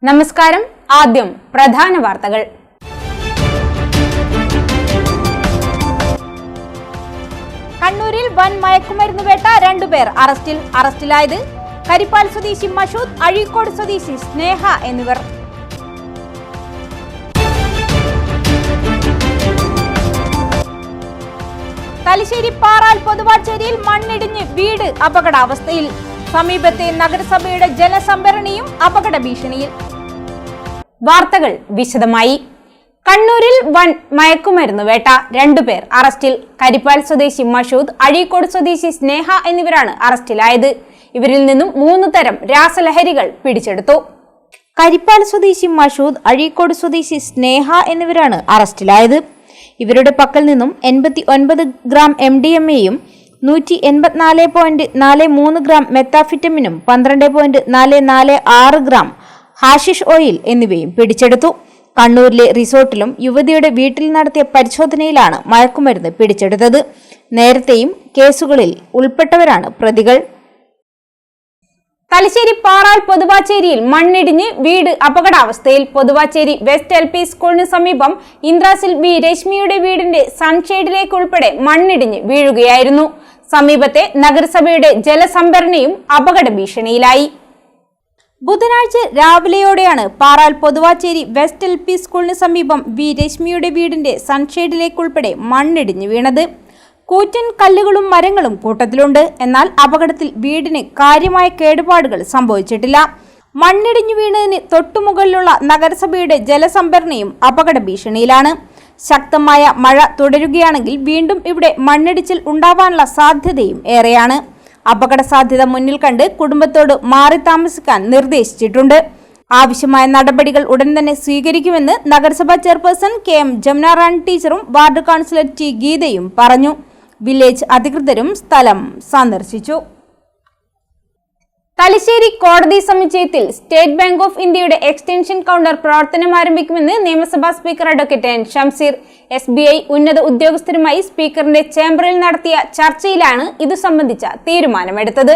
നമസ്കാരം. ആദ്യം പ്രധാന വാർത്തകൾ. കണ്ണൂരിൽ വൻ മയക്കുമരുന്ന് വേട്ട, 2 പേർ അറസ്റ്റിലായത് കരിപ്പാൽ സ്വദേശി മഷൂദ്, അഴീക്കോട് സ്വദേശി സ്നേഹ എന്നിവർ. തലശ്ശേരി പാറാൽ പൊതുവാച്ചേരിയിൽ മണ്ണിടിഞ്ഞ് വീട് അപകടാവസ്ഥയിൽ. സമീപത്തെ നഗരസഭയുടെ ജലസംഭരണിയും അപകട ഭീഷണിയിൽ. വാർത്തകൾ വിശദമായി. കണ്ണൂരിൽ വൻ മയക്കുമരുന്ന് വേട്ട, 2 പേർ അറസ്റ്റിൽ. കരിപ്പാൽ സ്വദേശി മഷൂദ്, അഴീക്കോട് സ്വദേശി സ്നേഹ എന്നിവരാണ് അറസ്റ്റിലായത്. ഇവരിൽ നിന്നും 3 തരം രാസലഹരികൾ പിടിച്ചെടുത്തു. കരിപ്പാൽ സ്വദേശി മഷൂദ്, അഴീക്കോട് സ്വദേശി സ്നേഹ എന്നിവരാണ് അറസ്റ്റിലായത്. ഇവരുടെ പക്കൽ നിന്നും 89 ഗ്രാം MDMA-യും 184.43 ഗ്രാം മെത്താഫിറ്റമിനും 12.446 ഗ്രാം ഹാഷിഷ് ഓയിൽ എന്നിവയും പിടിച്ചെടുത്തു. കണ്ണൂരിലെ റിസോർട്ടിലും യുവതിയുടെ വീട്ടിൽ നടത്തിയ പരിശോധനയിലാണ് മയക്കുമരുന്ന് പിടിച്ചെടുത്തത്. നേരത്തെയും കേസുകളിൽ ഉൾപ്പെട്ടവരാണ് പ്രതികൾ. തലശ്ശേരി പാറാൽ പൊതുവാച്ചേരിയിൽ മണ്ണിടിഞ്ഞ് വീട് അപകടാവസ്ഥയിൽ. പൊതുവാച്ചേരി വെസ്റ്റ് LP സ്കൂളിന് സമീപം ഇന്ദ്രാസിൽ ബി രശ്മിയുടെ വീടിന്റെ സൺഷെയ്ഡിലേക്ക് ഉൾപ്പെടെ മണ്ണിടിഞ്ഞ് വീഴുകയായിരുന്നു. സമീപത്തെ നഗരസഭയുടെ ജലസംഭരണിയും അപകട ഭീഷണിയിലായി. ബുധനാഴ്ച രാവിലെയോടെയാണ് പാറാൽ പൊതുവാച്ചേരി വെസ്റ്റ് LP സ്കൂളിന് സമീപം ബി രശ്മിയുടെ വീടിന്റെ സൺഷെയ്ഡിലേക്കുൾപ്പെടെ മണ്ണിടിഞ്ഞു വീണത്. കൂറ്റൻ കല്ലുകളും മരങ്ങളും കൂട്ടത്തിലുണ്ട്. എന്നാൽ അപകടത്തിൽ വീടിന് കാര്യമായ കേടുപാടുകൾ സംഭവിച്ചിട്ടില്ല. മണ്ണിടിഞ്ഞു വീണതിന് തൊട്ടുമുകളിലുള്ള നഗരസഭയുടെ ജലസംഭരണിയും അപകട ഭീഷണിയിലാണ്. ശക്തമായ മഴ തുടരുകയാണെങ്കിൽ വീണ്ടും ഇവിടെ മണ്ണിടിച്ചിൽ ഉണ്ടാവാനുള്ള സാധ്യതയും ഏറെയാണ്. അപകട സാധ്യത മുന്നിൽ കണ്ട് കുടുംബത്തോട് മാറി താമസിക്കാൻ നിർദ്ദേശിച്ചിട്ടുണ്ട്. ആവശ്യമായ നടപടികൾ ഉടൻ തന്നെ സ്വീകരിക്കുമെന്ന് നഗരസഭാ ചെയർപേഴ്സൺ KM ജമുന റാണി ടീച്ചറും വാർഡ് കൗൺസിലർ T ഗീതയും പറഞ്ഞു. വില്ലേജ് അധികൃതരും സ്ഥലം സന്ദർശിച്ചു. തലശ്ശേരി കോടതി സമുച്ചയത്തിൽ സ്റ്റേറ്റ് ബാങ്ക് ഓഫ് ഇന്ത്യയുടെ എക്സ്റ്റൻഷൻ കൗണ്ടർ പ്രവർത്തനം ആരംഭിക്കുമെന്ന് നിയമസഭാ speaker advocate N Shamseer. SBI ഉന്നത ഉദ്യോഗസ്ഥരുമായി സ്പീക്കറിന്റെ ചേംബറിൽ നടത്തിയ ചർച്ചയിലാണ് ഇതു സംബന്ധിച്ച തീരുമാനമെടുത്തത്.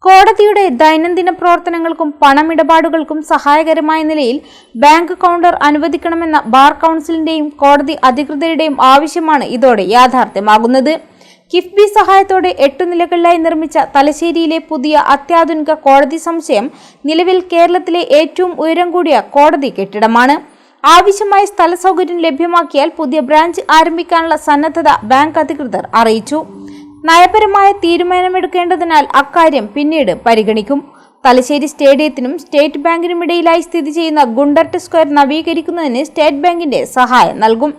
കോടതിയുടെ ദൈനംദിന പ്രവർത്തനങ്ങൾക്കും പണമിടപാടുകൾക്കും സഹായകരമായ നിലയിൽ ബാങ്ക് കൗണ്ടർ അനുവദിക്കണമെന്ന ബാർ കൗൺസിലിന്റെയും കോടതി അധികൃതരുടെയും ആവശ്യമാണ് ഇതോടെ യാഥാർത്ഥ്യമാകുന്നത്. കിഫ്ബി സഹായത്തോടെ 8 നിലകളിലായി നിർമ്മിച്ച തലശ്ശേരിയിലെ പുതിയ അത്യാധുനിക കോടതി സമുച്ചയം നിലവിൽ കേരളത്തിലെ ഏറ്റവും ഉയരം കൂടിയ കോടതി കെട്ടിടമാണ്. ആവശ്യമായ സ്ഥല സൗകര്യം ലഭ്യമാക്കിയാൽ പുതിയ ബ്രാഞ്ച് ആരംഭിക്കാനുള്ള സന്നദ്ധത ബാങ്ക് അധികൃതർ അറിയിച്ചു. നയപരമായ തീരുമാനമെടുക്കേണ്ടതിനാൽ അക്കാര്യം പിന്നീട് പരിഗണിക്കും. തലശ്ശേരി സ്റ്റേഡിയത്തിനും സ്റ്റേറ്റ് ബാങ്കിനുമിടയിലായി സ്ഥിതി ചെയ്യുന്ന ഗുണ്ടർട്ട് സ്ക്വയർ നവീകരിക്കുന്നതിന് സ്റ്റേറ്റ് ബാങ്കിന്റെ സഹായം നൽകും.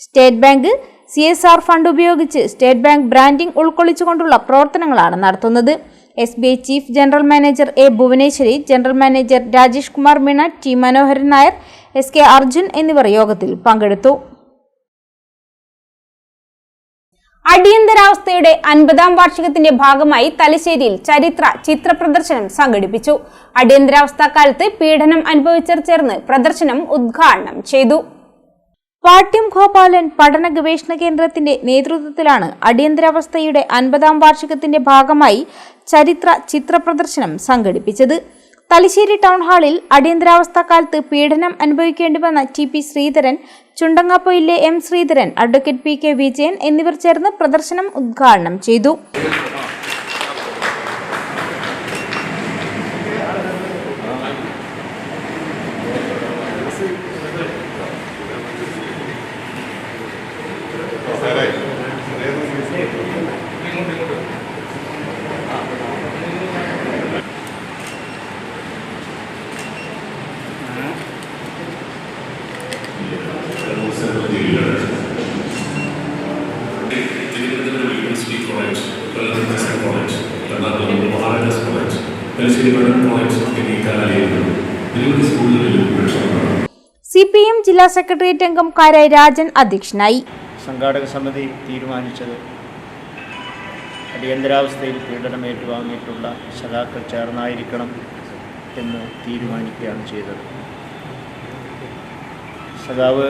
സ്റ്റേറ്റ് ബാങ്ക് CSR ഫണ്ട് ഉപയോഗിച്ച് സ്റ്റേറ്റ് ബാങ്ക് ബ്രാൻഡിംഗ് ഉൾക്കൊള്ളിച്ചുകൊണ്ടുള്ള പ്രവർത്തനങ്ങളാണ് നടത്തുന്നത്. SBI chief general manager A Bhuvaneshwari, general manager Rajesh Kumar Meena, T Manoharan Nair, SK Arjun എന്നിവർ യോഗത്തിൽ പങ്കെടുത്തു. അടിയന്തരാവസ്ഥയുടെ 50ാം വാർഷികത്തിന്റെ ഭാഗമായി തലശ്ശേരിയിൽ ചരിത്ര ചിത്ര പ്രദർശനം സംഘടിപ്പിച്ചു. അടിയന്തരാവസ്ഥ കാലത്ത് പീഡനം അനുഭവിച്ചവർ ചേർന്ന് പ്രദർശനം ഉദ്ഘാടനം ചെയ്തു. പാട്യം ഗോപാലൻ പഠന ഗവേഷണ കേന്ദ്രത്തിന്റെ നേതൃത്വത്തിലാണ് അടിയന്തരാവസ്ഥയുടെ 50ാം വാർഷികത്തിന്റെ ഭാഗമായി ചരിത്ര ചിത്ര പ്രദർശനം സംഘടിപ്പിച്ചത്. തലശ്ശേരി ടൗൺ ഹാളിൽ അടിയന്തരാവസ്ഥ കാലത്ത് പീഡനം അനുഭവിക്കേണ്ടി വന്ന TP ശ്രീധരൻ, ചുണ്ടങ്ങാപ്പൊയിലെ M Sreedharan, advocate PK Vijayan എന്നിവർ ചേർന്ന് പ്രദർശനം ഉദ്ഘാടനം ചെയ്തു. CPM ജില്ലാ സെക്രട്ടേറിയറ്റ് അംഗം കാരായി രാജൻ അധ്യക്ഷനായി. സംഘാടക സമിതി തീരുമാനിച്ചത് അടിയന്തരാവസ്ഥയിൽ പീഡനം ഏറ്റുവാങ്ങിയിട്ടുള്ള സഖാക്കൾ ചേർന്നായിരിക്കണം എന്ന് തീരുമാനിക്കുകയാണ് ചെയ്തത്. സഖാവ്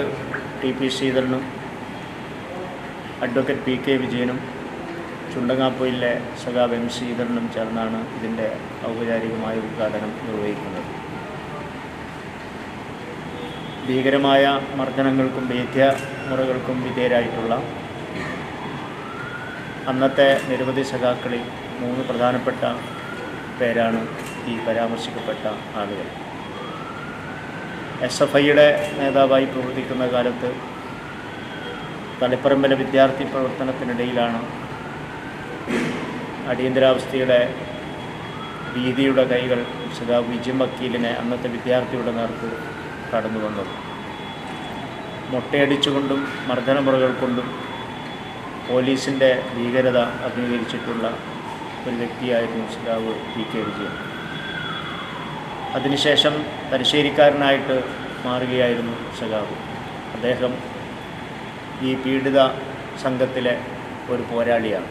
TP ശ്രീധരനും അഡ്വക്കേറ്റ് PK വിജയനും ചുണ്ടങ്ങാപ്പൊയിലെ സഖാവ് M ശ്രീധരനും ചേർന്നാണ് ഇതിൻ്റെ ഔപചാരികമായ ഉദ്ഘാടനം നിർവഹിക്കുന്നത്. ഭീകരമായ മർദ്ദനങ്ങൾക്കും വേദ്യമുറകൾക്കും വിധേയരായിട്ടുള്ള അന്നത്തെ നിരവധി സഖാക്കളിൽ 3 പ്രധാനപ്പെട്ട പേരാണ് ഈ പരാമർശിക്കപ്പെട്ട ആളുകൾ. SFIയുടെ നേതാവായി പ്രവർത്തിക്കുന്ന കാലത്ത് തളിപ്പറമ്പിലെ വിദ്യാർത്ഥി പ്രവർത്തനത്തിനിടയിലാണ് അടിയന്തരാവസ്ഥയുടെ ഭീതിയുടെ കൈകൾ സഖാവ് വിജയം വക്കീലിനെ അന്നത്തെ വിദ്യാർത്ഥിയുടെ നേർക്ക് കടന്നു വന്നത്. മൊട്ടയടിച്ചുകൊണ്ടും മർദ്ദനമുറകൾ കൊണ്ടും പോലീസിൻ്റെ ഭീകരത അഭിമുഖീകരിച്ചിട്ടുള്ള ഒരു വ്യക്തിയായിരുന്നു സഖാവ് PK വിജയൻ. അതിനുശേഷം തലശ്ശേരിക്കാരനായിട്ട് മാറുകയായിരുന്നു സഖാവ്. അദ്ദേഹം ഈ പീഡിത സംഘത്തിലെ ഒരു പോരാളിയാണ്.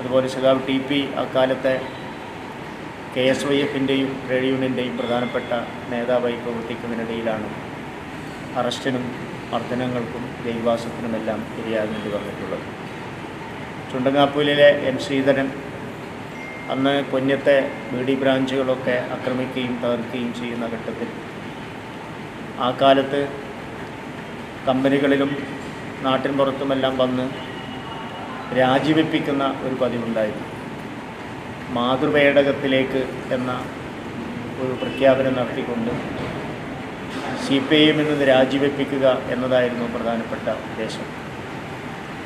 അതുപോലെ സഖാവ് TP അക്കാലത്തെ KSYFൻ്റെയും ട്രേഡ് യൂണിയൻ്റെയും പ്രധാനപ്പെട്ട നേതാവായി പ്രവർത്തിക്കുന്നതിനിടയിലാണ് അറസ്റ്റിനും മർദ്ദനങ്ങൾക്കും ജയിൽവാസത്തിനുമെല്ലാം ഇരയാകേണ്ടി വന്നിട്ടുള്ളത്. ചുണ്ടങ്ങാപ്പൂലിലെ M. ശ്രീധരൻ അന്ന് കൊഞ്ഞത്തെ BD ബ്രാഞ്ചുകളൊക്കെ ആക്രമിക്കുകയും തകർക്കുകയും ചെയ്യുന്ന ഘട്ടത്തിൽ ആ കാലത്ത് കമ്പനികളിലും നാട്ടിൻ പുറത്തുമെല്ലാം വന്ന് രാജിവെപ്പിക്കുന്ന ഒരു പതിവുണ്ടായിരുന്നു. മാതൃപേടകത്തിലേക്ക് എന്ന ഒരു പ്രഖ്യാപനം നടത്തിക്കൊണ്ട് CPIM നിന്ന് രാജിവെപ്പിക്കുക എന്നതായിരുന്നു പ്രധാനപ്പെട്ട ഉദ്ദേശം.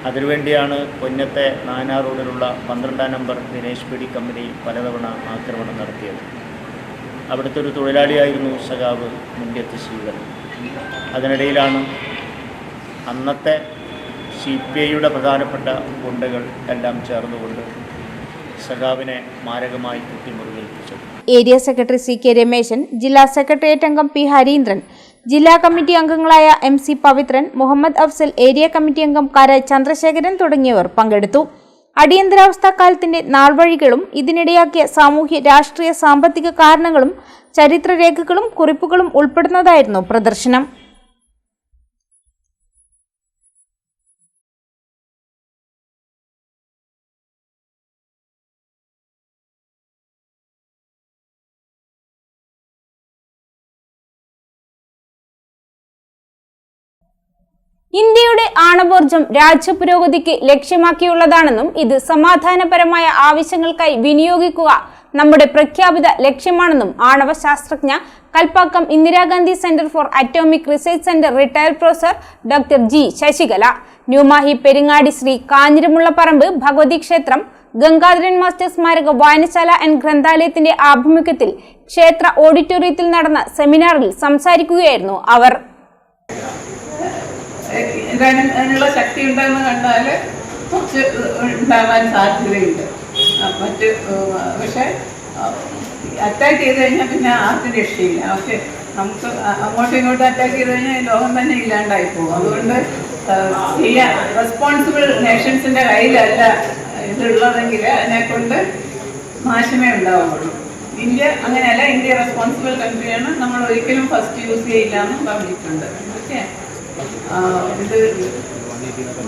അതിനുവേണ്ടിയാണ് കൊഞ്ഞത്തെ നാനാർ റോഡിലുള്ള 12-ാം നമ്പർ ദിനേശ് PD കമ്പനിയിൽ പലതവണ ആക്രമണം നടത്തിയത്. അവിടുത്തെ ഒരു തൊഴിലാളിയായിരുന്നു സഖാവ് മുണ്ടിയത്ത് ശ്രീധരൻ. അതിനിടയിലാണ് അന്നത്തെ CPIയുടെ പ്രധാനപ്പെട്ട ഗുണ്ടകൾ എല്ലാം ചേർന്നുകൊണ്ട് സഖാവിനെ മാരകമായി കുത്തിമുറിവേൽപ്പിച്ചു. ഏരിയ സെക്രട്ടറി CK രമേശൻ, ജില്ലാ സെക്രട്ടേറിയറ്റ് അംഗം P. ഹരീന്ദ്രൻ, ജില്ലാ കമ്മിറ്റി അംഗങ്ങളായ MC Pavithran, Muhammad Afsal, area committee അംഗം കാരായ് ചന്ദ്രശേഖരൻ തുടങ്ങിയവർ പങ്കെടുത്തു. അടിയന്തരാവസ്ഥാ കാലത്തിന്റെ നാൾവഴികളും ഇതിനിടയാക്കിയ സാമൂഹ്യ രാഷ്ട്രീയ സാമ്പത്തിക കാരണങ്ങളും ചരിത്രരേഖകളും കുറിപ്പുകളും ഉൾപ്പെടുന്നതായിരുന്നു പ്രദർശനം. ഇന്ത്യയുടെ ആണവോർജ്ജം രാജ്യപുരോഗതിക്ക് ലക്ഷ്യമാക്കിയുള്ളതാണെന്നും ഇത് സമാധാനപരമായ ആവശ്യങ്ങൾക്കായി വിനിയോഗിക്കുക നമ്മുടെ പ്രഖ്യാപിത ലക്ഷ്യമാണെന്നും ആണവ ശാസ്ത്രജ്ഞ Kalpakkam Indira Gandhi centre for atomic research centre retired professor doctor G. Sasikala, New Mahe Peringadi Shri Kanhiramullaparamba Bhagavathi ക്ഷേത്രം ഗംഗാധരൻ മാസ്റ്റർ സ്മാരക വായനശാല ആൻഡ് ഗ്രന്ഥാലയത്തിന്റെ ആഭിമുഖ്യത്തിൽ ക്ഷേത്ര ഓഡിറ്റോറിയത്തിൽ നടന്ന സെമിനാറിൽ സംസാരിക്കുകയായിരുന്നു അവർ. അതിനുള്ള ശക്തി ഉണ്ടെന്ന് കണ്ടാൽ കുറച്ച് ഉണ്ടാവാൻ സാധ്യതയുണ്ട്. പക്ഷെ അറ്റാക്ക് ചെയ്ത് കഴിഞ്ഞാൽ പിന്നെ ആർക്കും രക്ഷയില്ല. പക്ഷെ നമുക്ക് അങ്ങോട്ടും ഇങ്ങോട്ടും അറ്റാക്ക് ചെയ്ത് കഴിഞ്ഞാൽ ലോകം തന്നെ ഇല്ലാണ്ടായി പോകും. അതുകൊണ്ട് ചെയ്യാൻ റെസ്പോൺസിബിൾ നേഷൻസിൻ്റെ കയ്യിലല്ല ഇതുള്ളതെങ്കിൽ അതിനെക്കൊണ്ട് നാശമേ ഉണ്ടാവുള്ളൂ. ഇന്ത്യ അങ്ങനെയല്ല. ഇന്ത്യ റെസ്പോൺസിബിൾ കൺട്രിയാണ്. നമ്മൾ ഒരിക്കലും ഫസ്റ്റ് യൂസ് ചെയ്യില്ല എന്നും പറഞ്ഞിട്ടുണ്ട്. ഓക്കെ, ഇത്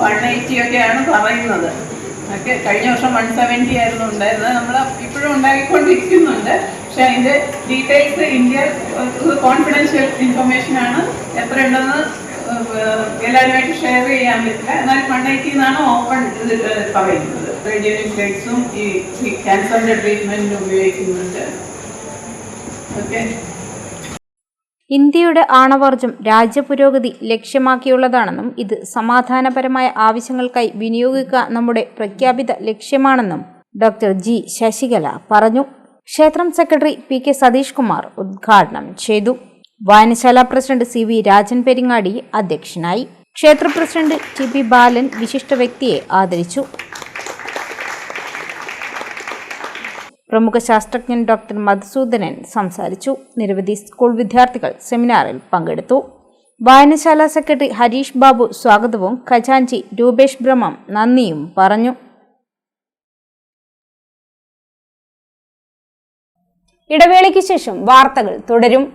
180 ഒക്കെയാണ് പറയുന്നത്. ഓക്കെ, കഴിഞ്ഞ വർഷം 170 ആയിരുന്നു ഉണ്ടായിരുന്നത്. നമ്മൾ ഇപ്പോഴും ഉണ്ടാക്കിക്കൊണ്ടിരിക്കുന്നുണ്ട്. പക്ഷെ അതിൻ്റെ ഡീറ്റെയിൽസ് ഇന്ത്യ കോൺഫിഡൻഷ്യൽ ഇൻഫർമേഷനാണ്. എത്ര ഉണ്ടെന്ന് എല്ലാവരുമായിട്ട് ഷെയർ ചെയ്യാൻ പറ്റില്ല. എന്നാൽ 180 എന്നാണ് ഓപ്പൺ ഇതിൽ പറയുന്നത്. റേഡിയോന്യൂക്ലൈഡ്സും ഈ ക്യാൻസറിൻ്റെ ട്രീറ്റ്മെൻറ്റിന് ഉപയോഗിക്കുന്നുണ്ട്. ഓക്കെ, ഇന്ത്യയുടെ ആണവോർജ്ജം രാജ്യപുരോഗതി ലക്ഷ്യമാക്കിയുള്ളതാണെന്നും ഇത് സമാധാനപരമായ ആവശ്യങ്ങൾക്കായി വിനിയോഗിക്കുക നമ്മുടെ പ്രഖ്യാപിത ലക്ഷ്യമാണെന്നും ഡോക്ടർ G. ശശികല പറഞ്ഞു. ക്ഷേത്രം സെക്രട്ടറി PK സതീഷ് കുമാർ ഉദ്ഘാടനം ചെയ്തു. വായനശാല പ്രസിഡന്റ് CV രാജൻ പെരിങ്ങാടി അധ്യക്ഷനായി. ക്ഷേത്ര പ്രസിഡന്റ് TP ബാലൻ വിശിഷ്ട വ്യക്തിയെ ആദരിച്ചു. പ്രമുഖ ശാസ്ത്രജ്ഞൻ ഡോക്ടർ മധുസൂദനൻ സംസാരിച്ചു. നിരവധി സ്കൂൾ വിദ്യാർത്ഥികൾ സെമിനാറിൽ പങ്കെടുത്തു. വായനശാല സെക്രട്ടറി ഹരീഷ് ബാബു സ്വാഗതവും ഖജാൻജി രൂപേഷ് ബ്രഹ്മം നന്ദിയും പറഞ്ഞു. ഇടവേളയ്ക്ക് ശേഷം വാർത്തകൾ തുടരും.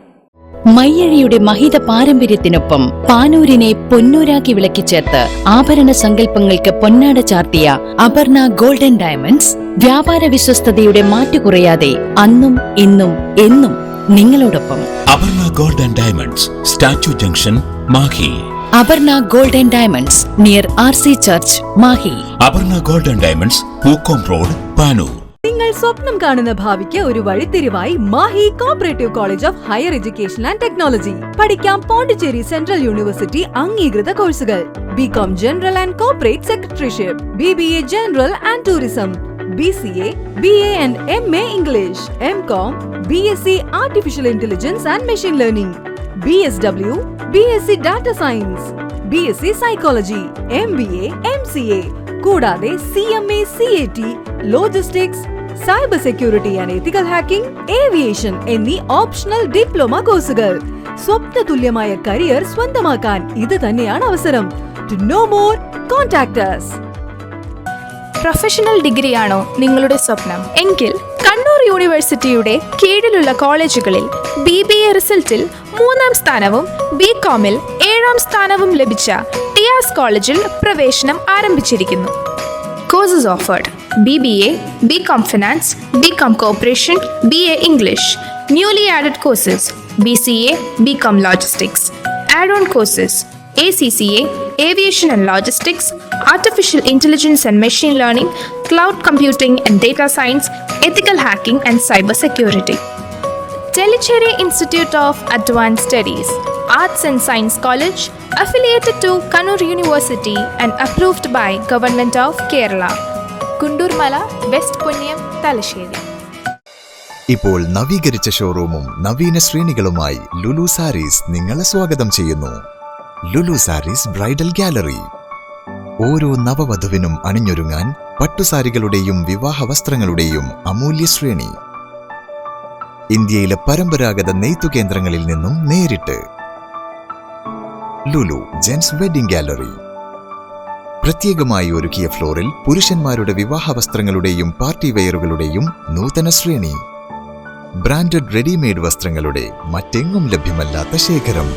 മയ്യഴിയുടെ മഹിത പാരമ്പര്യത്തിനൊപ്പം പാനൂരിനെ പൊന്നൂരാക്കി വിളക്കിച്ചേർത്ത് ആഭരണ സങ്കല്പങ്ങൾക്ക് പൊന്നാട ചാർത്തിയ അപർണ ഗോൾഡൻ ഡയമണ്ട്സ് വ്യാപാര വിശ്വസ്തതയുടെ മാറ്റുകുറയാതെ അന്നും ഇന്നും എന്നും നിങ്ങളോടൊപ്പം. Aparna gold and diamonds, statue junction, Mahe. Aparna gold and diamonds near RC church, Mahe. Aparna gold and diamonds, Pookkom road, Panoor. നിങ്ങൾ സ്വപ്നം കാണുന്ന ഭാവിക്ക് ഒരു വഴിത്തിരിവായി Mahe cooperative college of higher education and technology. പഠിക്കാം പോണ്ടിച്ചേരി സെൻട്രൽ യൂണിവേഴ്സിറ്റി അംഗീകൃത കോഴ്സുകൾ. BCom general and corporate secretaryship, BBA general and tourism, BCA, BA and MA English, MCom, BSc Artificial Intelligence and Machine Learning, BSW, BSc Data Science, BSc Psychology, MBA, MCA, കൂടാതെ CMA, CAT, Logistics, Cyber Security and Ethical Hacking, Aviation എന്നീ optional diploma കോഴ്സുകൾ. സ്വപ്നതുല്യമായ career സ്വന്തമാക്കാൻ ഇത് തന്നെയാണ് അവസരം. To know more, contact us. Professional ഡിഗ്രിയാണോ നിങ്ങളുടെ സ്വപ്നം എങ്കിൽ കണ്ണൂർ യൂണിവേഴ്സിറ്റിയുടെ കീഴിലുള്ള കോളേജുകളിൽ BBA റിസൾട്ടിൽ 3ാം സ്ഥാനവും BComൽ 7ാം സ്ഥാനവും ലഭിച്ച ടിയാസ് കോളേജിൽ പ്രവേശനം ആരംഭിച്ചിരിക്കുന്നു. Courses offered: BBA, BCom Finance, BCom Corporation, BA English. Newly added courses: BCA, BCom Logistics. Add-on courses: ACCA, Aviation and Logistics, Artificial Intelligence and Machine Learning, Cloud Computing and Data Science, Ethical Hacking and Cyber Security. Tellicherry Institute of Advanced Studies, Arts and Science College, affiliated to Kannur University and approved by Government of Kerala. Kundurmala, West Punyam, Talasheri. ഇപ്പോൾ നവീകരിച്ച ഷോറൂമും നവീന ശ്രേണികളുമായി ലുലു സാരീസ് നിങ്ങളെ സ്വാഗതം ചെയ്യുന്നു. Lulu Sarees bridal gallery. ഓരോ നവവധുവിനും അണിഞ്ഞൊരുങ്ങാൻ പട്ടുസാരികളുടെയും വിവാഹ വസ്ത്രങ്ങളുടെയും അമൂല്യ ശ്രേണി. ഇന്ത്യയിലെ പരമ്പരാഗത നെയ്ത്തു കേന്ദ്രങ്ങളിൽ നിന്നും നേരിട്ട്. Lulu gents wedding gallery. പ്രത്യേകമായി ഒരുക്കിയ ഫ്ലോറിൽ പുരുഷന്മാരുടെ വിവാഹ വസ്ത്രങ്ങളുടെയും പാർട്ടി വെയറുകളുടെയും നൂതന ശ്രേണി. ബ്രാൻഡഡ് റെഡിമെയ്ഡ് വസ്ത്രങ്ങളുടെ മറ്റെങ്ങും ലഭ്യമല്ലാത്ത ശേഖരം.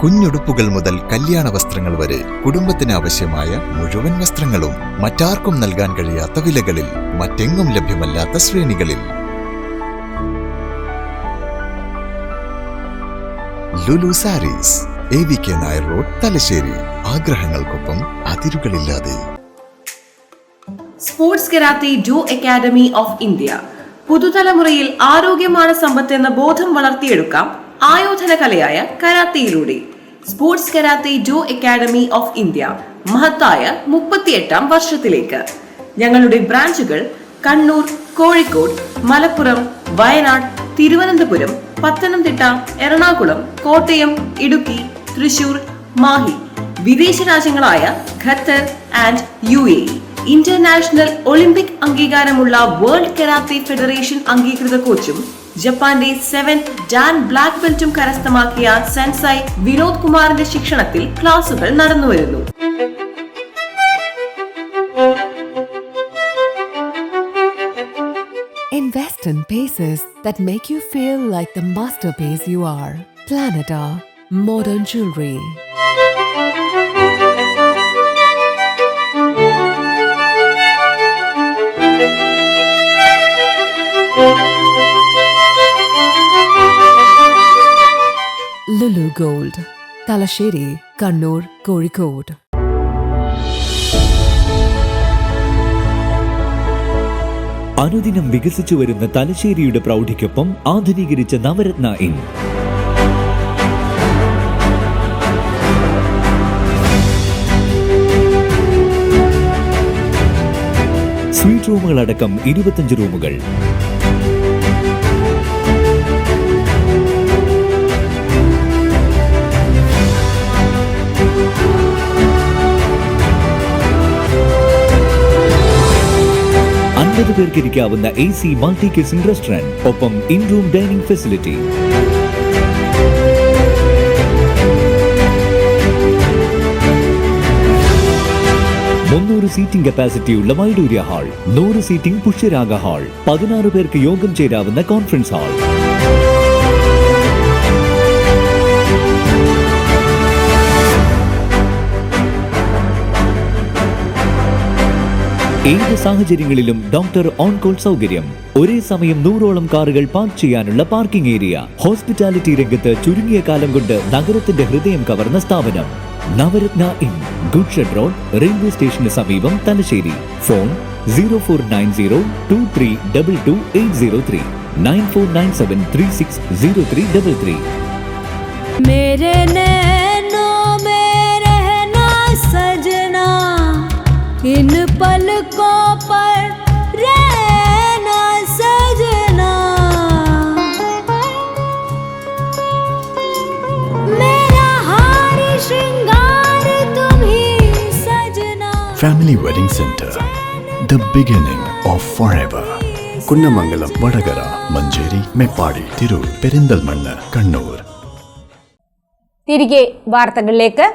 കുഞ്ഞുടുപ്പുകൾ മുതൽ കല്യാണ വസ്ത്രങ്ങൾ വരെ കുടുംബത്തിന് ആവശ്യമായ മുഴുവൻ വസ്ത്രങ്ങളും മറ്റാർക്കും നൽകാൻ കഴിയാത്ത വിലകളിൽ, മറ്റെങ്ങും ലഭ്യമല്ലാത്ത ശ്രേണികളിൽ. Lulu sarees, AVK Nair road, Thalassery. ആഗ്രഹങ്ങൾക്കൊപ്പം അതിരുകളില്ലാതെ. Sports karate Jo academy of India. പുതുതലമുറയിൽ ആരോഗ്യമാണ് സമ്പത്ത് എന്ന ബോധം വളർത്തിയെടുക്കാം ആയോധന കലയായ കരാത്തയിലൂടെ. Sports karate Jo academy of India മഹത്തായ 38ാം വർഷത്തിലേക്ക്. ഞങ്ങളുടെ ബ്രാഞ്ചുകൾ കണ്ണൂർ, കോഴിക്കോട്, മലപ്പുറം, വയനാട്, തിരുവനന്തപുരം, പത്തനംതിട്ട, എറണാകുളം, കോട്ടയം, ഇടുക്കി, തൃശൂർ, മാഹി. വിദേശ രാജ്യങ്ങളായ Qatar and UAE. International olympic അംഗീകാരമുള്ള വേൾഡ് കരാത്തെ ഫെഡറേഷൻ അംഗീകൃത കോച്ചും ജപ്പാന്റെ 7th ഡാൻ ബ്ലാക്ക് ബെൽറ്റും കരസ്ഥമാക്കിയ സെൻസായി വിനോദ് കുമാറിന്റെ ശിക്ഷണത്തിൽ ക്ലാസുകൾ നടന്നുവരുന്നു. Invest in pieces that make you feel like the masterpiece you are. Planeta Modern Jewelry. Lulu Gold, Talasheri, Kannur, Kozhikode. അനുദിനം വികസിച്ചു വരുന്ന തലശ്ശേരിയുടെ പ്രൗഢിക്കൊപ്പം ആധുനീകരിച്ച നവരത്ന ഇൻ. സ്വീറ്റ് റൂമുകളടക്കം 25 റൂമുകൾ. പേർക്ക് ഇരിക്കാവുന്ന AC മൾട്ടി കിച്ചൺ റെസ്റ്റോറന്റ്, ഒപ്പം in room dining facility. Seating കപ്പാസിറ്റിയുള്ള Vaidurya hall, 100 seating Pushyaraga hall, 16 പേർക്ക് യോഗം ചേരാവുന്ന കോൺഫറൻസ് ഹാൾ. ഏത് സാഹചര്യങ്ങളിലും ഡോക്ടർ ഓൺ കോൾ സൗകര്യം, ഒരേ സമയം 100ഓളം കാറുകൾ പാർക്ക് ചെയ്യാനുള്ള പാർക്കിംഗ് ഏരിയ. ഹോസ്പിറ്റാലിറ്റി രംഗത്ത് ചുരുങ്ങിയ കാലം കൊണ്ട് നഗരത്തിന്റെ ഹൃദയം കവർന്ന സ്ഥാപനം Navaratna inn, goods shed road, railway സ്റ്റേഷന് സമീപം, തലശ്ശേരി. ഫോൺ 049023228803 9497360333. मेरे नैनों में रहना सजना, इन पलकों पर रहना सजना, मेरा हार श्रृंगार तुम ही सजना. Family Wedding Center, the beginning of forever. Kunnamangalam, Vadakara, Manjeri, Meppadi, Tirur, Perinthalmanna, Kannur. തിരികെ വാർത്തകളിലേക്ക്.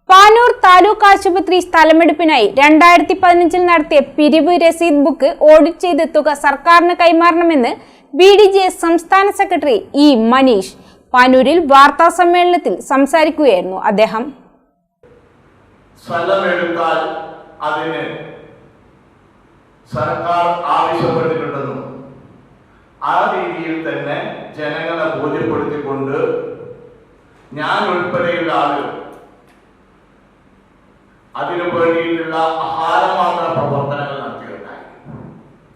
പാനൂർ താലൂക്ക് ആശുപത്രി സ്ഥലമെടുപ്പിനായി 2015 നടത്തിയ പിരിവ് രസീത് ബുക്ക് ഓഡിറ്റ് ചെയ്ത് തുക സർക്കാരിന് കൈമാറണമെന്ന് BDJS സംസ്ഥാന സെക്രട്ടറി ഇ മനീഷ് പാനൂരിൽ വാർത്താ സമ്മേളനത്തിൽ സംസാരിക്കുകയായിരുന്നു അദ്ദേഹം. സ്ഥലമെടുത്താൽ അതിന് സർക്കാർ ആവശ്യപ്പെട്ടിട്ടുണ്ടെന്നും ആ രീതിയിൽ തന്നെ ജനങ്ങളെ ബോധ്യപ്പെടുത്തിക്കൊണ്ട് ഞാൻ ഉൾപ്പെടെയുള്ള ആളുകൾ അതിനു വേണ്ടിയിട്ടുള്ള ആഹാരമാത്ര പ്രവർത്തനങ്ങൾ നടത്തിയിട്ടുണ്ടായി.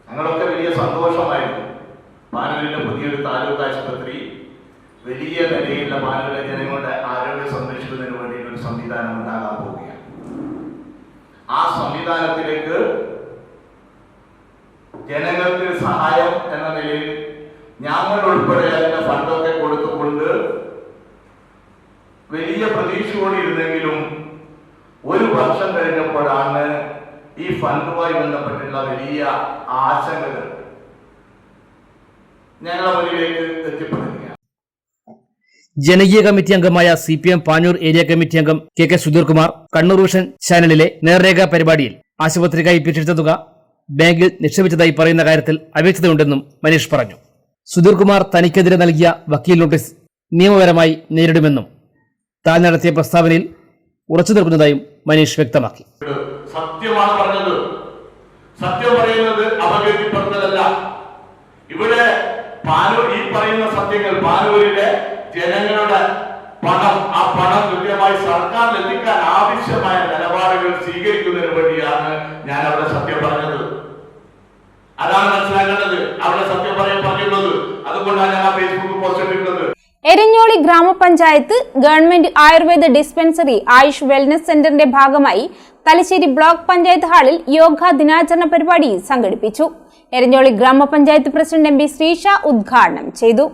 ഞങ്ങളൊക്കെ വലിയ സന്തോഷമായിരുന്നു. പാനൂരിലെ പുതിയൊരു താലൂക്ക് ആശുപത്രി വലിയ നിലയിലുള്ള പാനൂരിലെ ജനങ്ങളുടെ ആരോഗ്യം സംരക്ഷിക്കുന്നതിന് വേണ്ടിയിട്ട് ഒരു സംവിധാനം ഉണ്ടാകാൻ പോവുകയാണ്. ആ സംവിധാനത്തിലേക്ക് ജനങ്ങൾക്ക് സഹായം എന്ന നിലയിൽ ഞങ്ങൾ ഉൾപ്പെടെ അതിന്റെ ഫണ്ടൊക്കെ കൊടുത്തുകൊണ്ട് വലിയ പ്രതീക്ഷയോടെ ഇരുന്നെങ്കിലും 1 വർഷം കഴിഞ്ഞപ്പോഴാണ് ഈ ഫണ്ടുമായി ബന്ധപ്പെട്ടുള്ള വലിയ ആശങ്കകൾ ഞങ്ങളുടെ മുന്നിലേക്ക് എത്തിപ്പെടുകയാണ്. ജനകീയ കമ്മിറ്റി അംഗമായ CPM പാനൂർ ഏരിയ കമ്മിറ്റി അംഗം KK സുധീർ കുമാർ കണ്ണൂർ വിഷൻ ചാനലിലെ നേർരേഖ പരിപാടിയിൽ ആശുപത്രിക്കായി പിരിച്ചെടുത്ത തുക ബാങ്കിൽ നിക്ഷേപിച്ചതായി പറയുന്ന കാര്യത്തിൽ അവ്യക്തതയുണ്ടെന്നും മനീഷ് പറഞ്ഞു. സുധീർ കുമാർ തനിക്കെതിരെ നൽകിയ വക്കീൽ നോട്ടീസ് നിയമപരമായി നേരിടുമെന്നും താൻ നടത്തിയ പ്രസ്താവനയിൽ ഉറച്ചു നിൽക്കുന്നതായും മനീഷ് വ്യക്തമാക്കി. സത്യമാണ് പറഞ്ഞത്. സത്യം പറയുന്നത് അപകീർത്തിപ്പെടുത്തലല്ല. ഇവിടെ പാനൂർ ഈ പറയുന്ന സത്യങ്ങൾ പാനൂരിലെ ജനങ്ങളുടെ പണം, ആ പണം കൃത്യമായി സർക്കാരിൽ എത്തിക്കാൻ ആവശ്യമായ നിലപാടുകൾ സ്വീകരിക്കുന്നതിന് വേണ്ടിയാണ് ഞാൻ അവിടെ സത്യം പറഞ്ഞത്. അതാണ് മനസ്സിലാക്കേണ്ടത്. അവിടെ സത്യം പറഞ്ഞിട്ടുള്ളത്. അതുകൊണ്ടാണ് ഞാൻ ആ ഫേസ്ബുക്ക് പോസ്റ്റ് ഇട്ടിട്ടുള്ളത്. എരഞ്ഞോളി ഗ്രാമപഞ്ചായത്ത് government Ayurveda dispensary Ayush wellness സെന്ററിന്റെ ഭാഗമായി തലശ്ശേരി ബ്ലോക്ക് പഞ്ചായത്ത് ഹാളിൽ യോഗാ ദിനാചരണ പരിപാടി സംഘടിപ്പിച്ചു. എരഞ്ഞോളി ഗ്രാമപഞ്ചായത്ത് പ്രസിഡന്റ് MP ശ്രീഷ ഉദ്ഘാടനം ചെയ്തു.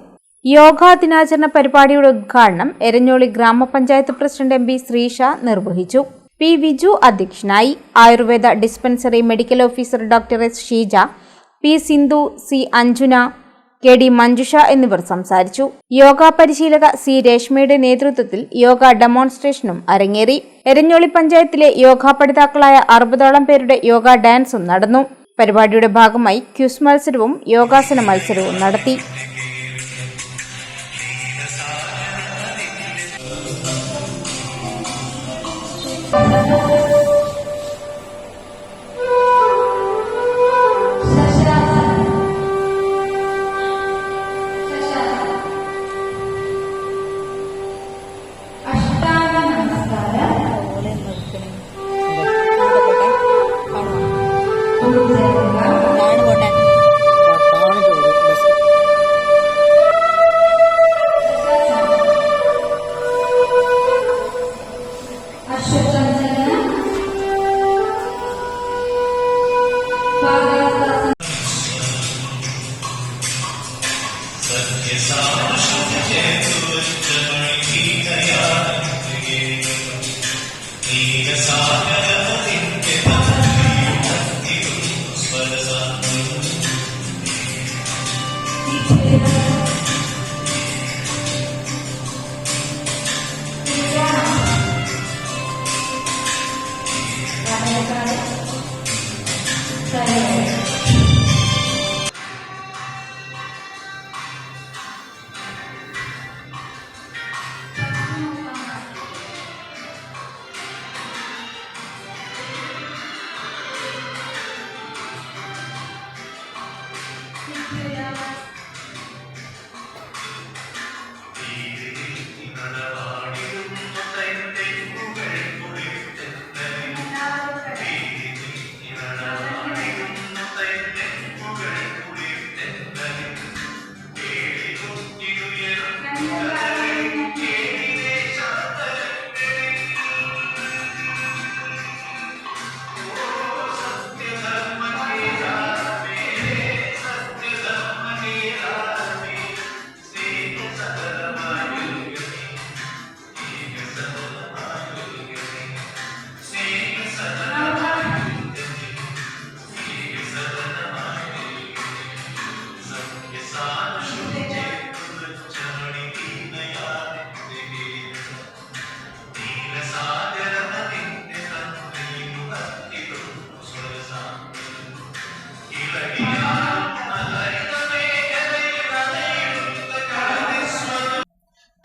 യോഗാ ദിനാചരണ പരിപാടിയുടെ ഉദ്ഘാടനം എരഞ്ഞോളി ഗ്രാമപഞ്ചായത്ത് പ്രസിഡന്റ് MP ശ്രീഷ നിർവഹിച്ചു. P. വിജു അധ്യക്ഷനായി. Ayurveda dispensary medical officer doctor S. Sheeja, P. Sindhu, C. Anjuna, KD Manjusha എന്നിവർ സംസാരിച്ചു. യോഗ പരിശീലക C. രേഷ്മയുടെ നേതൃത്വത്തിൽ യോഗ ഡെമോൺസ്ട്രേഷനും അരങ്ങേറി. എരഞ്ഞോളി പഞ്ചായത്തിലെ യോഗാ പഠിതാക്കളായ 60ഓളം പേരുടെ യോഗ ഡാൻസും നടന്നു. പരിപാടിയുടെ ഭാഗമായി ക്യൂസ് മത്സരവും യോഗാസന മത്സരവും നടത്തി.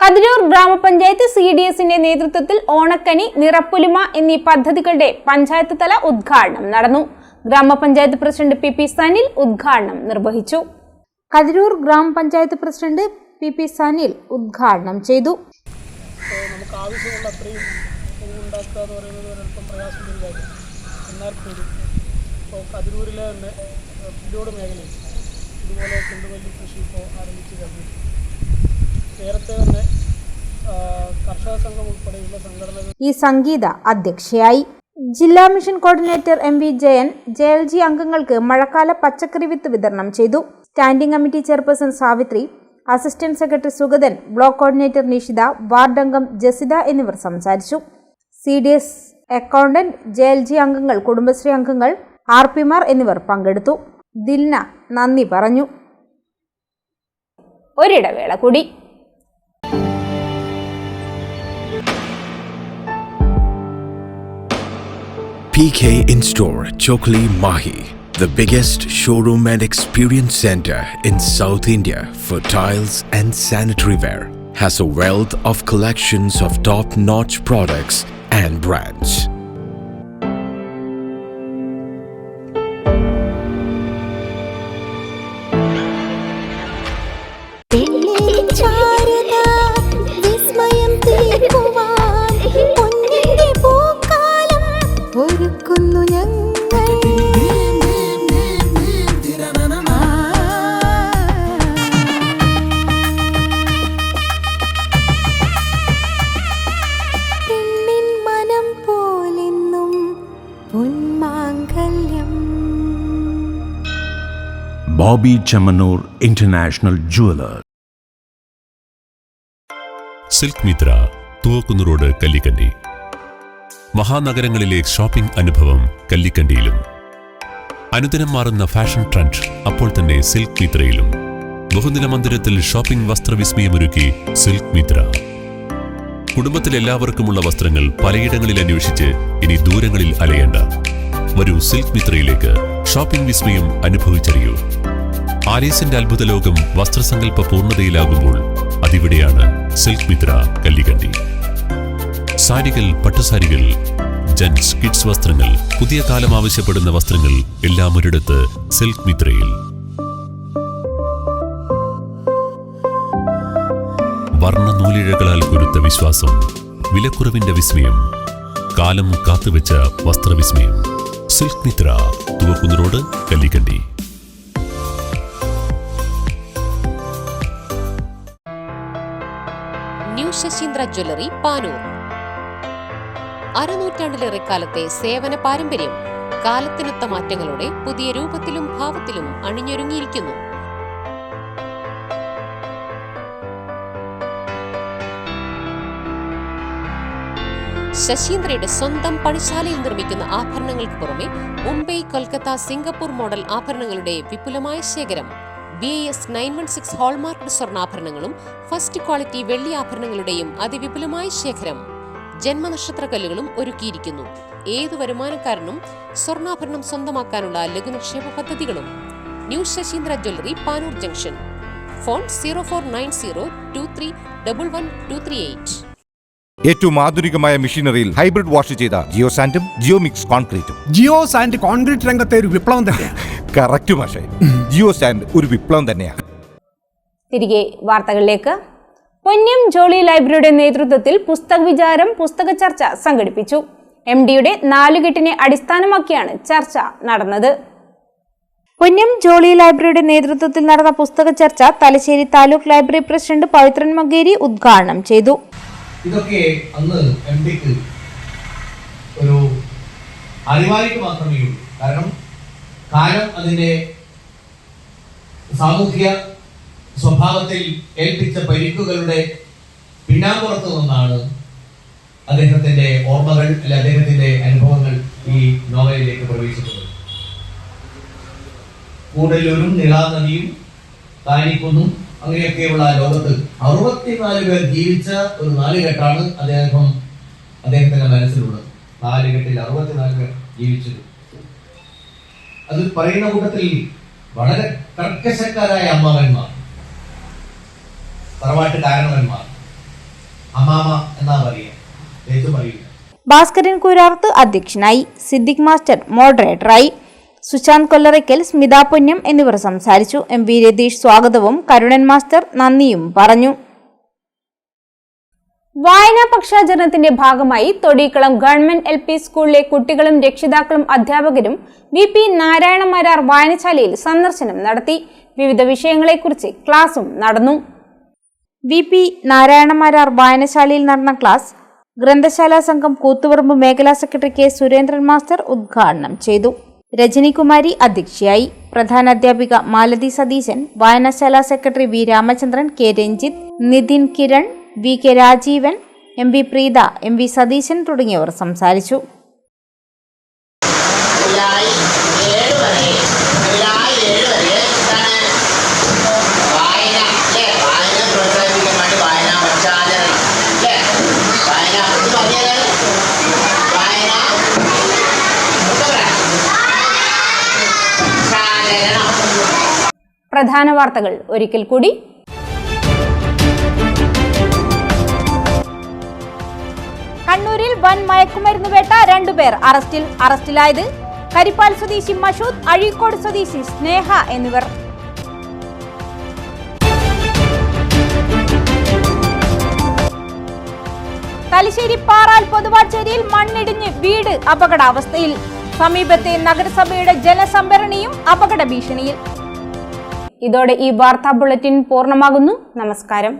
കതിരൂർ ഗ്രാമപഞ്ചായത്ത് CDSന്റെ നേതൃത്വത്തിൽ ഓണക്കനി, നിറപ്പുലിമ എന്നീ പദ്ധതികളുടെ പഞ്ചായത്ത് തല ഉദ്ഘാടനം നടന്നു. ഗ്രാമപഞ്ചായത്ത് പ്രസിഡന്റ് PP സനിൽ ഉദ്ഘാടനം നിർവഹിച്ചു. കതിരൂർ ഗ്രാമപഞ്ചായത്ത് പ്രസിഡന്റ് PP സനിൽ ഉദ്ഘാടനം ചെയ്തു. നമുക്ക് ആവശ്യമുള്ള അത്രയും ഉണ്ടാക്കുക എന്ന് പറയുന്നത് ഒരല്പം പ്രയാസമുള്ള കാര്യം. എന്നാൽ കൂടി ഇപ്പോൾ കതിരൂരിലെ തന്നെ പിലോട് മേഖലയിൽ ഇതുപോലെ ചെണ്ടുമല്ലി കൃഷി ഇപ്പോൾ ആരംഭിച്ച് കഴിഞ്ഞു. നേരത്തെ തന്നെ കർഷക സംഘം ഉൾപ്പെടെയുള്ള സംഘടനകൾ ഈ സംഗീത അധ്യക്ഷയായി. ജില്ലാ mission coordinator MV Jayan JLG അംഗങ്ങൾക്ക് മഴക്കാല പച്ചക്കറി വിത്ത് വിതരണം ചെയ്തു. Standing committee chairperson Savithri, assistant secretary Sugathan, block coordinator Nishitha, ward അംഗം ജസിത എന്നിവർ സംസാരിച്ചു. CDS അക്കൗണ്ടന്റ്, JLG അംഗങ്ങൾ, കുടുംബശ്രീ അംഗങ്ങൾ, RPമാർ എന്നിവർ പങ്കെടുത്തു. ദിൽന നന്ദി പറഞ്ഞു. ഒരിടവേള കൂടി. PK In-Store Chokli Mahi, the biggest showroom and experience center in South India for tiles and sanitary ware, has a wealth of collections of top-notch products and brands. Bobby Chamanur International Jeweler. Silk Mitra, Thuvakkunnu road, Kallikkandi. മഹാനഗരങ്ങളിലെ shopping അനുഭവം കല്ലിക്കണ്ടിയിലും. അനുദിനം മാറുന്ന fashion trend അപ്പോൾ തന്നെ silk മിത്രയിലും. ബഹുനില മന്ദിരത്തിൽ shopping വസ്ത്രവിസ്മയമൊരുക്കി silk Mitra. കുടുംബത്തിലെല്ലാവർക്കുമുള്ള വസ്ത്രങ്ങൾ പലയിടങ്ങളിൽ അന്വേഷിച്ച് ഇനി ദൂരങ്ങളിൽ അലയേണ്ട. വരൂ സിൽക്ക് മിത്രയിലേക്ക്. ഷോപ്പിംഗ് വിസ്മയം അനുഭവിച്ചറിയൂ. ആലീസിന്റെ അത്ഭുത ലോകം വസ്ത്രസങ്കല്പ പൂർണ്ണതയിലാകുമ്പോൾ അതിവിടെയാണ് സിൽക്ക് മിത്ര, കല്ലിക്കണ്ടി. സാരികൾ, പട്ടുസാരികൾ, ജെന്റ്സ്, കിഡ്സ് വസ്ത്രങ്ങൾ, പുതിയ കാലം ആവശ്യപ്പെടുന്ന വസ്ത്രങ്ങൾ എല്ലാം ഒരിടത്ത് സിൽക്ക് മിത്രയിൽ. വർണ്ണ നൂലിഴകളാൽ കുരുത്ത വിശ്വാസം, വിലക്കുറവിന്റെ വിസ്മയം, കാലം കാത്തുവെച്ച വസ്ത്രവിസ്മയം. Silk Mitra, Thuvakkunnu road, Kallikkandi. New Sasheendra jewellery, Panoor. അരനൂറ്റാണ്ടിലേറെ കാലത്തെ സേവന പാരമ്പര്യം കാലത്തിനൊത്ത മാറ്റങ്ങളോടെ പുതിയ രൂപത്തിലും ഭാവത്തിലും അണിഞ്ഞൊരുങ്ങിയിരിക്കുന്നു. ശശീന്ദ്രയുടെ സ്വന്തം പണിശാലയിൽ നിർമ്മിക്കുന്ന ആഭരണങ്ങൾക്ക് പുറമെ മുംബൈ, കൊൽക്കത്ത, സിംഗപ്പൂർ മോഡൽ ആഭരണങ്ങളുടെ വിപുലമായ ശേഖരം. BIS 916 ഹോൾമാർക്ക് സ്വർണ്ണാഭരണങ്ങളും ഫസ്റ്റ് ക്വാളിറ്റി വെള്ളി ആഭരണങ്ങളുടെയും അതിവിപുലമായ ശേഖരം. ജന്മനക്ഷത്രക്കല്ലുകളും ഒരുക്കിയിരിക്കുന്നു. ഏതു വരുമാനക്കാരനും സ്വർണ്ണാഭരണം സ്വന്തമാക്കാനുള്ള ലഘുനിക്ഷേപ പദ്ധതികളും. New Sasheendra jewellery, Panoor junction. Phone 049023112238. ഏറ്റവും ആധുനികമായ മെഷീനറിയിൽ ഹൈബ്രിഡ് വാഷ് ചെയ്ത ജിയോ സാൻഡും ജിയോ മിക്സ് കോൺക്രീറ്റും. ജിയോ സാൻഡ് കോൺക്രീറ്റ് രംഗത്തെ ഒരു വിപ്ലവം തന്നെയാണ്. കറക്റ്റ് മാഷേ, ജിയോ സാൻഡ് ഒരു വിപ്ലവം തന്നെയാണ്. തിരികെ വാർത്തകളിലേക്ക്. പൊന്നം ജോളി ലൈബ്രറിയുടെ നേതൃത്വത്തിൽ പുസ്തക വിചാരം പുസ്തക ചർച്ച സംഘടിപ്പിച്ചു. MDയുടെ 4 കെട്ടിനെ അടിസ്ഥാനമാക്കിയാണ് ചർച്ച നടന്നത്. പൊന്നം ജോളി ലൈബ്രറിയുടെ നേതൃത്വത്തിൽ നടന്ന പുസ്തക ചർച്ച തലശ്ശേരി താലൂക്ക് ലൈബ്രറി പ്രസിഡന്റ് പവിത്രൻ മഗേരി ഉദ്ഘാടനം ചെയ്തു. ഇതൊക്കെ അന്ന് MDക്ക് ഒരു അറിവായിട്ട് മാത്രമേ ഉള്ളൂ. കാരണം കാലം അതിന്റെ സാമൂഹ്യ സ്വഭാവത്തിൽ ഏൽപ്പിച്ച പരിക്കുകളുടെ പിന്നാമ്പുറത്തു നിന്നാണ് അദ്ദേഹത്തിന്റെ ഓർമ്മകൾ അല്ലെ അദ്ദേഹത്തിന്റെ അനുഭവങ്ങൾ ഈ നോവലിലേക്ക് പ്രവേശിക്കുന്നത്. കൂടല്ലൂരും നിളാനദിയും താനിക്കുന്നും അങ്ങനെയൊക്കെയുള്ള ലോകത്ത് 64 പേർ ജീവിച്ച ഒരു 4 കെട്ടാണ് അദ്ദേഹത്തിന്റെ മനസ്സിലുള്ളത്. 4 കെട്ടിൽ 64 പേർ ജീവിച്ചത്. അത് പറയുന്ന കൂട്ടത്തിൽ വളരെ കർക്കശക്കാരായ അമ്മാവന്മാർ, തറവാട്ട് കാരണവന്മാർ, അമ്മാമ എന്നാ പറയുക, പറയില്ല. ഭാസ്കരൻ കൂരാർത്ത് അധ്യക്ഷനായി. സിദ്ദിഖ് മാസ്റ്റർ മോഡറേറ്ററായി. സുശാന്ത് കൊല്ലറയ്ക്കൽ, സ്മിത പൊന്നം എന്നിവർ സംസാരിച്ചു. MV രതീഷ് സ്വാഗതവും കരുണൻ മാസ്റ്റർ നന്ദിയും പറഞ്ഞു. വായനാ പക്ഷാചരണത്തിന്റെ ഭാഗമായി തൊടിക്കളം ഗവൺമെന്റ് LP സ്കൂളിലെ കുട്ടികളും രക്ഷിതാക്കളും അധ്യാപകരും VP നാരായണ മാരാർ വായനശാലയിൽ സന്ദർശനം നടത്തി. വിവിധ വിഷയങ്ങളെക്കുറിച്ച് ക്ലാസും നടന്നു. VP നാരായണ മാരാർ വായനശാലയിൽ നടന്ന ക്ലാസ് ഗ്രന്ഥശാല സംഘം കൂത്തുപറമ്പ് മേഖലാ സെക്രട്ടറി K സുരേന്ദ്രൻ മാസ്റ്റർ ഉദ്ഘാടനം ചെയ്തു. രജനികുമാരി അധ്യക്ഷയായി. പ്രധാന അധ്യാപിക മാലതി സതീശൻ, വായനശാല secretary V Ramachandran, K Ranjith, Nithin Kiran, VK Rajeevan, MB Preetha, MV Satheesan തുടങ്ങിയവർ സംസാരിച്ചു. പ്രധാന വാർത്തകൾ ഒരിക്കൽ കൂടി. കണ്ണൂരിൽ വൻ മയക്കുമരുന്ന് വേട്ട, 2 പേർ അറസ്റ്റിലായത് കരിപ്പാൽ സ്വദേശി മഷൂദ്, അഴീക്കോട് സ്വദേശി സ്നേഹ എന്നിവർ. തലശ്ശേരി പാറാൽ പൊതുവാച്ചേരിയിൽ മണ്ണിടിഞ്ഞ് വീട് അപകടാവസ്ഥയിൽ. സമീപത്തെ നഗരസഭയുടെ ജലസംഭരണിയും അപകട ഭീഷണിയിൽ. ഇതോടെ ഈ വാർത്താ ബുള്ളറ്റിൻ പൂർണ്ണമാകുന്നു. നമസ്കാരം.